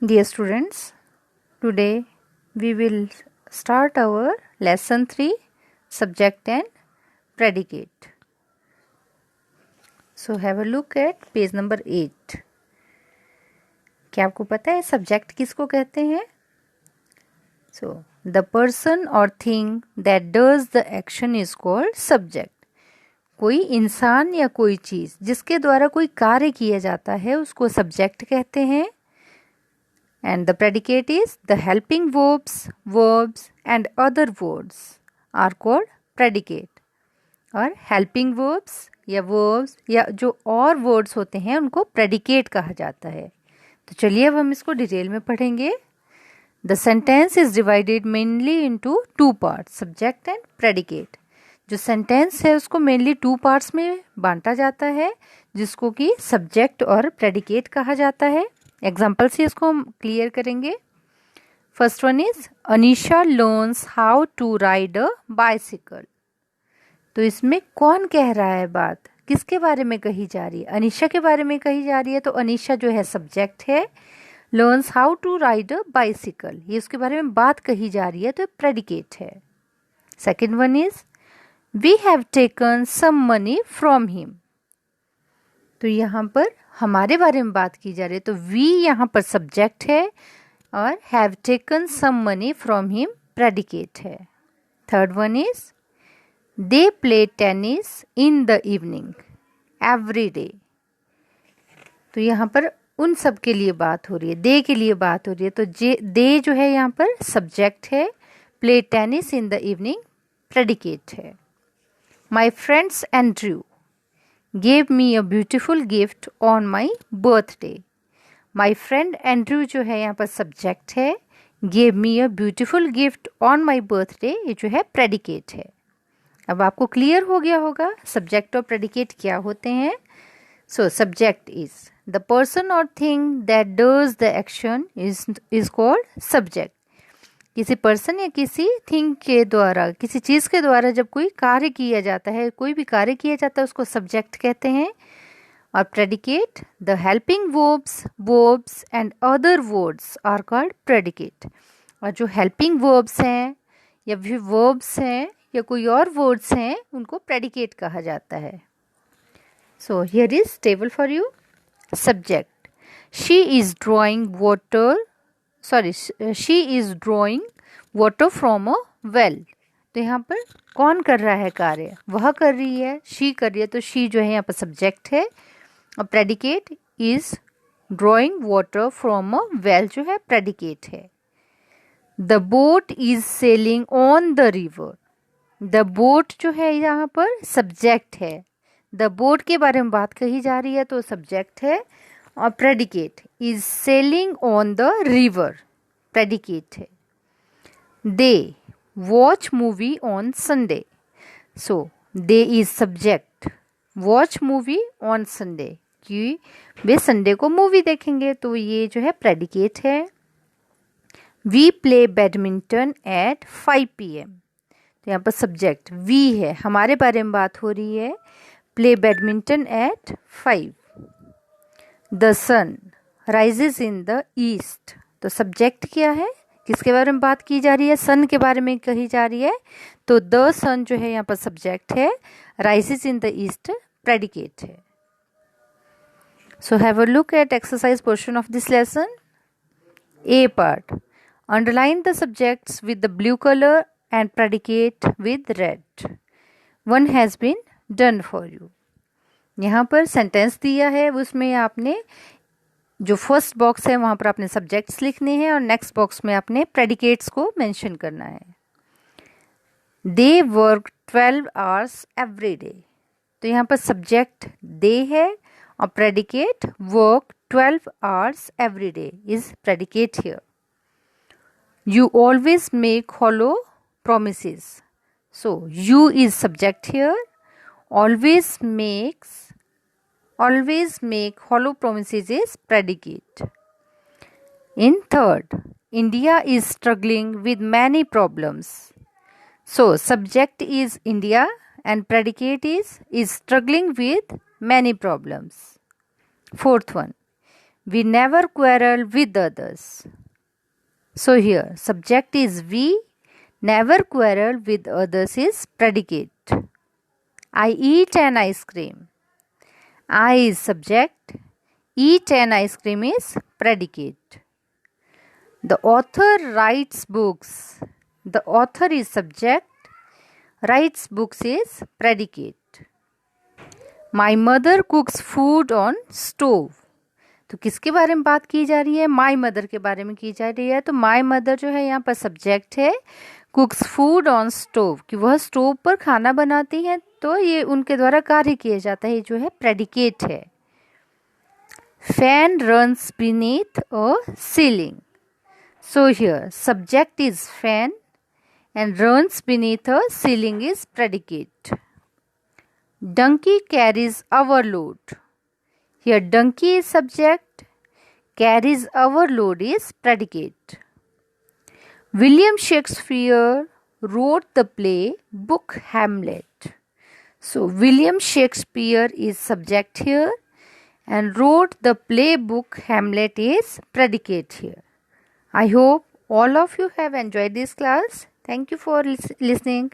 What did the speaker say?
Dear students, today we will start our lesson 3 subject and predicate. So have a look at page number 8. क्या आपको पता है subject किसको कहते हैं? So the person or thing that does the action is called subject. कोई इंसान या कोई चीज़ जिसके द्वारा कोई कार्य किया जाता है उसको सब्जेक्ट कहते हैं. And the predicate is the helping verbs and other words are called predicate. और helping verbs या जो और words होते हैं उनको predicate कहा जाता है. तो चलिए अब हम इसको डिटेल में पढ़ेंगे. The sentence is divided mainly into two parts, subject and predicate. जो सेंटेंस है उसको मेनली 2 पार्ट्स में बांटा जाता है जिसको कि सब्जेक्ट और प्रेडिकेट कहा जाता है. एग्जाम्पल से इसको हम क्लियर करेंगे. First one is Anisha learns how to ride a bicycle. तो इसमें कौन कह रहा है बात, किसके बारे में कही जा रही है? अनीशा के बारे में कही जा रही है. तो अनीशा जो है सब्जेक्ट है. Learns how to ride a bicycle, ये उसके बारे में बात कही जा रही है तो प्रेडिकेट है. Second one is we have taken some money from him. तो यहाँ पर हमारे बारे में बात की जा रही है तो वी यहाँ पर सब्जेक्ट है और have taken some money from him predicate है. Third one is they play tennis in the evening every day. तो यहाँ पर उन सब के लिए बात हो रही है, दे के लिए बात हो रही है. तो दे जो है यहाँ पर सब्जेक्ट है. Play tennis in the evening predicate है. My friends Andrew gave me a beautiful gift on my birthday. My friend Andrew जो है यहाँ पर सब्जेक्ट है. gave me a beautiful gift on my birthday ये जो है प्रेडिकेट है. अब आपको क्लियर हो गया होगा सब्जेक्ट और प्रेडिकेट क्या होते हैं. So subject is the person और thing that does the action is called subject. किसी पर्सन या किसी थिंग के द्वारा, किसी चीज़ के द्वारा जब कोई कार्य किया जाता है, कोई भी कार्य किया जाता है उसको सब्जेक्ट कहते हैं. और predicate the helping verbs and other words are called predicate. और जो हेल्पिंग वर्ब्स हैं या फिर वर्ब्स हैं या कोई और वर्ड्स हैं उनको प्रेडिकेट कहा जाता है. So here is table for you. Subject she is drawing water from a well. तो यहाँ पर कौन कर रहा है कार्य, वह कर रही है, शी कर रही है. तो शी जो है यहाँ पर सब्जेक्ट है और predicate is drawing water from a well जो है प्रेडिकेट है. The boat is sailing on the river. The boat जो है यहाँ पर सब्जेक्ट है. द बोट के बारे में बात कही जा रही है तो सब्जेक्ट है. और predicate is sailing on the river predicate है. They watch movie on Sunday. So they is subject. Watch movie on Sunday कि वे संडे को मूवी देखेंगे तो ये जो है प्रेडिकेट है. We play badminton at 5 PM. तो यहाँ पर सब्जेक्ट वी है, हमारे बारे में बात हो रही है. Play badminton at 5. The sun rises in the east. तो सब्जेक्ट क्या है, किसके बारे में बात की जा रही है? सन के बारे में कही जा रही है. तो द सन जो है यहाँ पर सब्जेक्ट है. Rises in the east predicate है. So have a look at exercise portion of this lesson. A part underline the subjects with the blue colour and predicate with red. One has been done for you. यहाँ पर sentence दिया है, उसमें आपने जो first box है वहाँ पर आपने सब्जेक्ट्स लिखने हैं और नेक्स्ट बॉक्स में आपने प्रेडिकेट्स को मेंशन करना है. They work 12 hours every day. तो यहाँ पर सब्जेक्ट दे है और predicate work 12 hours every day is predicate here. You always make hollow promises. So you is subject here. Always make hollow promises is predicate. In third, India is struggling with many problems. So subject is India and predicate is struggling with many problems. Fourth one, We never quarrel with others. So here, subject is we, never quarrel with others is predicate. I eat an ice cream. I is subject, eat an ice cream is predicate. The author writes books. The author is subject, writes books is predicate. My mother cooks food on stove. तो किसके बारे में बात की जा रही है? My mother के बारे में की जा रही है। तो माई मदर जो है यहाँ पर सब्जेक्ट है, कुक्स फूड ऑन स्टोव, कि वह स्टोव पर खाना बनाती है, तो ये उनके द्वारा कार्य किया जाता है, ये जो है प्रेडिकेट है। Fan runs beneath a ceiling. So here subject is fan and runs beneath a ceiling is predicate. Donkey carries our load. Here donkey is subject, carries our load is predicate. William Shakespeare wrote the play book Hamlet. So William Shakespeare is subject here and wrote the play book Hamlet is predicate here. I hope all of you have enjoyed this class. Thank you for listening.